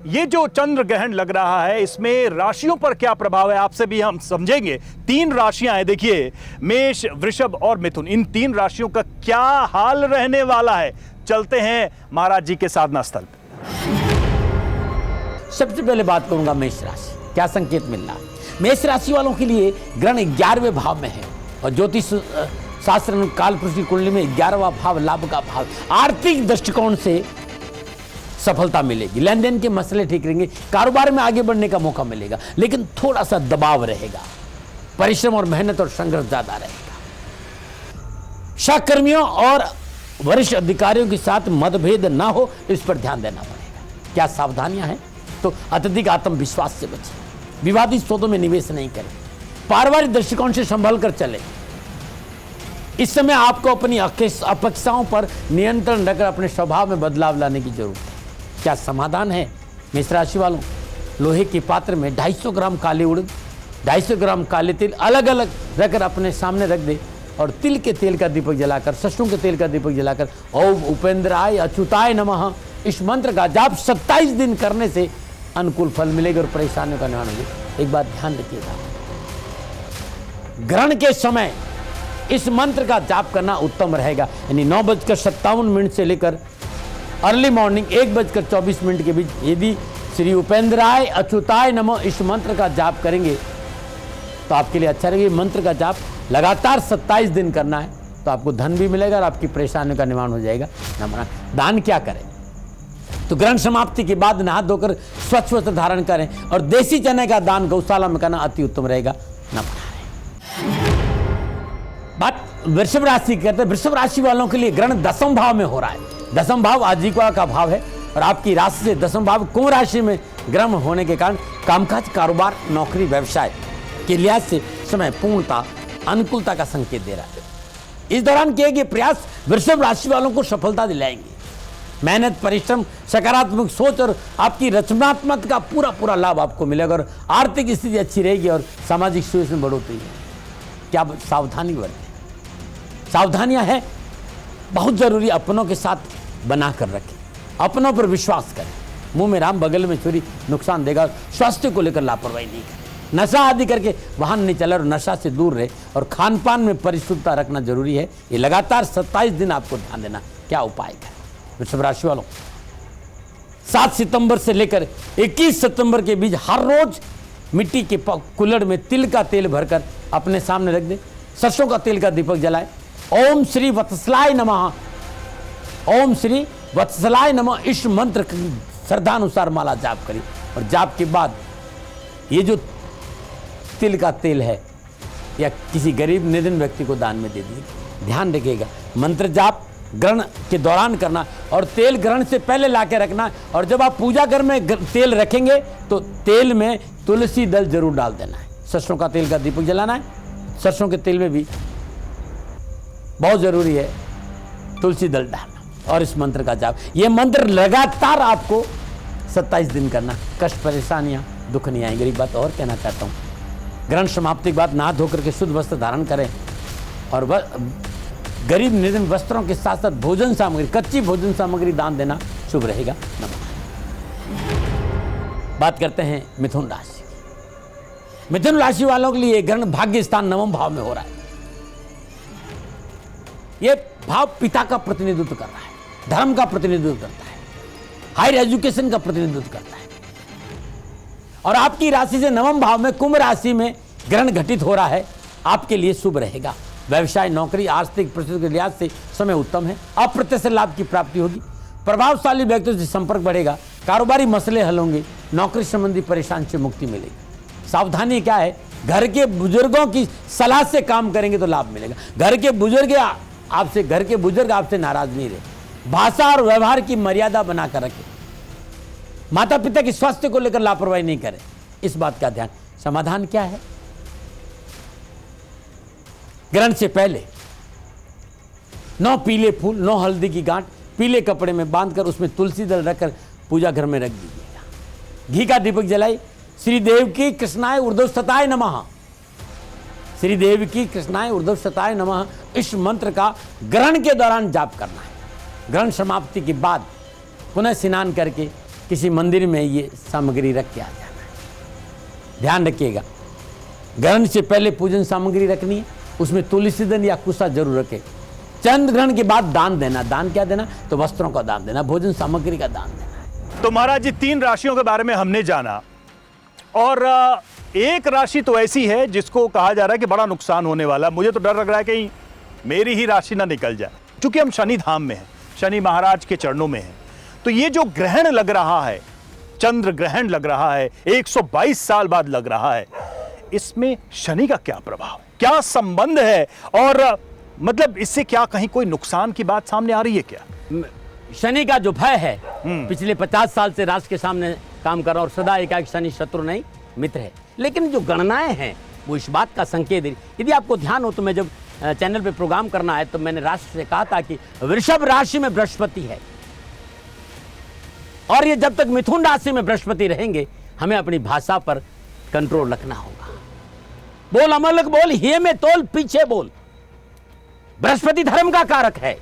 ये जो चंद्र ग्रहण लग रहा है इसमें राशियों पर क्या प्रभाव है आपसे भी हम समझेंगे। 3 राशियां हैं, देखिए मेष, वृषभ और मिथुन, इन 3 राशियों का क्या हाल रहने वाला है। चलते हैं महाराज जी के साधना स्थल पे। सबसे पहले बात करूंगा मेष राशि, क्या संकेत मिल रहा है। मेष राशि वालों के लिए ग्रहण 11वें भाव में है और ज्योतिष शास्त्र काल पुरुष की कुंडली में 11वां भाव लाभ का भाव। आर्थिक दृष्टिकोण से सफलता मिलेगी, लेन देन के मसले ठीक रहेंगे, कारोबार में आगे बढ़ने का मौका मिलेगा, लेकिन थोड़ा सा दबाव रहेगा, परिश्रम और मेहनत और संघर्ष ज्यादा रहेगा। सहकर्मियों और वरिष्ठ अधिकारियों के साथ मतभेद ना हो, इस पर ध्यान देना पड़ेगा। क्या सावधानियां हैं? तो अत्यधिक आत्मविश्वास से बचें, विवादित सौदों में निवेश नहीं करें, पारिवारिक दृष्टिकोण से संभल कर चले। इस समय आपको अपनी अपेक्षाओं पर नियंत्रण रखकर अपने स्वभाव में बदलाव लाने की जरूरत है। क्या समाधान है? मेष राशि वालों, लोहे के पात्र में 250 ग्राम काले उड़द, 250 ग्राम काले तिल अलग अलग रखकर अपने सामने रख दे और तिल के तेल का दीपक जलाकर, सरसों के तेल का दीपक जलाकर ओम उपेंद्राय अच्युताय नमः इस मंत्र का जाप 27 दिन करने से अनुकूल फल मिलेगा और परेशानियों का निवारण होगा। एक बात ध्यान रखिएगा, ग्रहण के समय इस मंत्र का जाप करना उत्तम रहेगा, यानी 9:57 से लेकर अर्ली मॉर्निंग 1:24 के बीच यदि श्री उपेंद्राय अच्युताय नमः इस मंत्र का जाप करेंगे तो आपके लिए अच्छा रहेगा। मंत्र का जाप लगातार 27 दिन करना है तो आपको धन भी मिलेगा और आपकी परेशानियों का निवारण हो जाएगा। नमः। दान क्या करें? तो ग्रहण समाप्ति के बाद नहा धोकर स्वच्छ वस्त्र धारण करें और देसी चने का दान गौशाला में करना अति उत्तम रहेगा। नमः। बात वृषभ राशि कहते हैं। वृषभ राशि वालों के लिए ग्रहण 10वें भाव में हो रहा है। 10वां भाव आजीविका का भाव है और आपकी राशि से 10वां भाव कुंभ राशि में ग्रहण होने के कारण कामकाज, कारोबार, नौकरी, व्यवसाय के लिहाज से समय पूर्णता अनुकूलता का संकेत दे रहा है। इस दौरान किए गए प्रयास वृषभ राशि वालों को सफलता दिलाएंगे। मेहनत, परिश्रम, सकारात्मक सोच और आपकी रचनात्मक का पूरा लाभ आपको मिलेगा और आर्थिक स्थिति अच्छी रहेगी और सामाजिक सुविधा में बढ़ोतरी है। क्या सावधानी बरतें? सावधानियां हैं बहुत जरूरी। अपनों के साथ बनाकर रखें, अपनों पर विश्वास करें। मुंह में राम बगल में छुरी नुकसान देगा। स्वास्थ्य को लेकर लापरवाही नहीं करें। नशा आदि करके वाहन नहीं चला और नशा से दूर रहे और खान पान में परिशुद्धता रखना जरूरी है। ये लगातार 27 दिन आपको ध्यान देना। क्या उपाय करें? वृषभ राशि वालों, 7 सितंबर से लेकर 21 सितंबर के बीच हर रोज मिट्टी के कुल्हड़ में तिल का तेल भरकर अपने सामने रख दे, सरसों का तेल का दीपक जलाए, ओम श्री वत्सलाय नमः, ओम श्री वत्सलाय नमः इस मंत्र की श्रद्धानुसार माला जाप करी और जाप के बाद ये जो तिल का तेल है या किसी गरीब निर्धन व्यक्ति को दान में दे दीजिए। ध्यान रखिएगा, मंत्र जाप ग्रहण के दौरान करना और तेल ग्रहण से पहले लाके रखना। और जब आप पूजा घर में तेल रखेंगे तो तेल में तुलसी दल जरूर डाल देना है। सरसों का तेल का दीपक जलाना है। सरसों के तेल में भी बहुत जरूरी है तुलसी दल डालना और इस मंत्र का जाप। ये मंत्र लगातार आपको 27 दिन करना। कष्ट, परेशानियां, दुख नहीं आएंगे। एक बात और कहना चाहता हूँ, ग्रहण समाप्ति के बाद नहा धोकर के शुद्ध वस्त्र धारण करें और गरीब निर्धन वस्त्रों के साथ साथ भोजन सामग्री, कच्ची भोजन सामग्री दान देना शुभ रहेगा। नमः। बात करते हैं मिथुन राशि। मिथुन राशि वालों के लिए ग्रहण भाग्य स्थान 9वें भाव में हो रहा है। यह भाव पिता का प्रतिनिधित्व कर रहा है, धर्म का प्रतिनिधित्व करता है, हायर एजुकेशन का प्रतिनिधित्व करता है। और आपकी राशि से 9वें भाव में कुंभ राशि में ग्रहण घटित हो रहा है। आपके लिए शुभ रहेगा। व्यवसाय, नौकरी, आर्थिक परिस्थिति के लिहाज से समय उत्तम है। अप्रत्याशित लाभ की प्राप्ति होगी। प्रभावशाली व्यक्तियों से संपर्क बढ़ेगा। कारोबारी मसले हल होंगे। नौकरी संबंधी परेशानी से मुक्ति मिलेगी। सावधानी क्या है? घर के बुजुर्गों की सलाह से काम करेंगे तो लाभ मिलेगा। घर के बुजुर्ग आपसे नाराज नहीं रहे। भाषा और व्यवहार की मर्यादा बनाकर रखें। माता पिता के स्वास्थ्य को लेकर लापरवाही नहीं करें, इस बात का ध्यान। समाधान क्या है? ग्रहण से पहले 9 पीले फूल, 9 हल्दी की गांठ पीले कपड़े में बांधकर उसमें तुलसी दल रखकर पूजा घर में रख दीजिएगा। घी का दीपक जलाई श्री देव की कृष्णाय ऊर्ध्वस्थताय नमः, श्री देव की कृष्णाय ऊर्ध्वस्थताय नमः इस मंत्र का ग्रहण के दौरान जाप करना है। ग्रहण समाप्ति के बाद पुनः स्नान करके किसी मंदिर में ये सामग्री रख के आ जाना है। ध्यान रखिएगा, ग्रहण से पहले पूजन सामग्री रखनी है, उसमें तुलसी दल या कुशा जरूर रखें। चंद्र ग्रहण के बाद दान देना, दान क्या देना, तो वस्त्रों का दान देना, भोजन सामग्री का दान देना। तो महाराज जी 3 राशियों के बारे में हमने जाना, और एक राशि तो ऐसी है जिसको कहा जा रहा है कि बड़ा नुकसान होने वाला। मुझे तो डर लग रहा है कहीं मेरी ही राशि ना निकल जाए, क्योंकि हम शनि धाम में हैं, शनि महाराज के चरणों में हैं। तो ये जो ग्रहण लग रहा है, चंद्र ग्रहण लग रहा है, 122 साल बाद लग रहा है, इसमें शनि का क्या प्रभाव, क्या संबंध है, और मतलब इससे क्या कहीं कोई नुकसान की बात सामने आ रही है क्या? शनि का जो भय है पिछले 50 साल से राष्ट्र के सामने काम कर रहा, और सदा एकाएक शनि शत्रु नहीं मित्र है। लेकिन जो गणनाएं हैं वो इस बात का संकेत दे। यदि आपको ध्यान हो तो मैं जब चैनल पे प्रोग्राम करना है तो मैंने राष्ट्र से कहा था कि वृषभ राशि में बृहस्पति है, और ये जब तक मिथुन राशि में बृहस्पति रहेंगे हमें अपनी भाषा पर कंट्रोल रखना होगा। बोल अमलक बोल, हिये में तोल पीछे बोल। बृहस्पति धर्म का कारक है,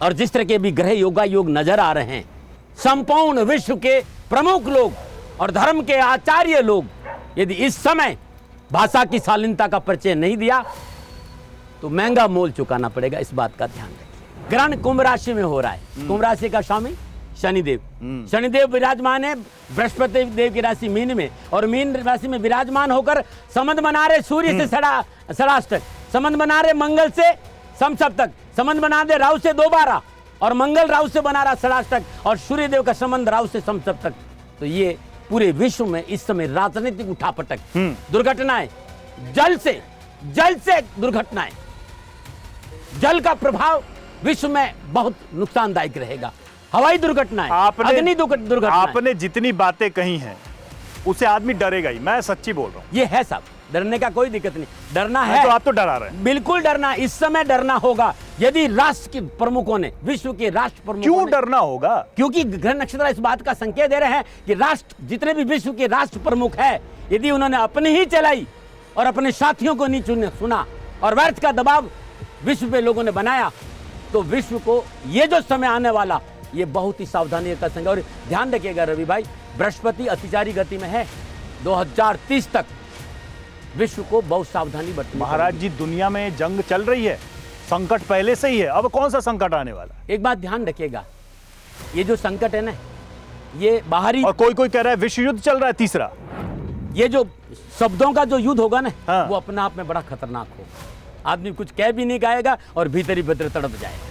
और जिस तरह के भी ग्रह योगा योग नजर आ रहे हैं, संपूर्ण विश्व के प्रमुख लोग और धर्म के आचार्य लोग यदि इस समय भाषा की शालीनता का परिचय नहीं दिया तो महंगा मोल चुकाना पड़ेगा। इस बात का ध्यान रखिए। ग्रहण कुंभ राशि में हो रहा है, कुंभ राशि का स्वामी शनिदेव, शनिदेव विराजमान है बृहस्पति देव की राशि मीन में, और मीन राशि में विराजमान होकर संबंध बना रहे सूर्य से षडाष्टक, संबंध बना रहे मंगल से समसप्तक, संबंध बना दे राहु से 2-12, और मंगल राहु से बना रहा षडाष्टक, और सूर्य देव का संबंध राहु से समसप्तक। तो ये पूरे विश्व में इस समय राजनीतिक उठापटक, दुर्घटनाएं, जल से दुर्घटनाएं, जल का प्रभाव विश्व में बहुत नुकसानदायक रहेगा। हवाई दुर्घटनाएं, अग्नि दुर्घटनाएं, आपने जितनी बातें कही हैं उसे आदमी डरेगा ही, मैं सच्ची बोल रहा हूं। ये है सब, डरने का कोई दिक्कत नहीं, डरना है तो आप तो डरा रहे हैं। बिल्कुल डरना, इस समय डरना होगा। यदि राष्ट्र के प्रमुखों ने, विश्व के राष्ट्र प्रमुखों क्यों ने, डरना होगा? क्योंकि ग्रह नक्षत्र इस बात का संकेत दे रहे हैं कि राष्ट्र, जितने भी विश्व के राष्ट्र प्रमुख है, यदि उन्होंने अपनी ही चलाई और अपने साथियों को नहीं सुना और व्यर्थ का दबाव विश्व पे लोगों ने बनाया, तो विश्व को ये जो समय आने वाला, ये बहुत ही सावधानी का संग। और ध्यान रखिएगा रवि भाई, बृहस्पति अतिचारी गति में है, 2030 तक विश्व को बहुत सावधानी बरतनी। महाराज जी दुनिया में जंग चल रही है, संकट पहले से ही है, अब कौन सा संकट आने वाला? एक बात ध्यान रखिएगा, ये जो संकट है ना, ये बाहरी, और कोई कह रहा है विश्व युद्ध चल रहा है तीसरा। ये जो शब्दों का जो युद्ध होगा ना, हाँ। वो अपने आप में बड़ा खतरनाक होगा। आदमी कुछ कह भी नहीं पाएगा और भीतर ही भीतर तड़प जाएगा।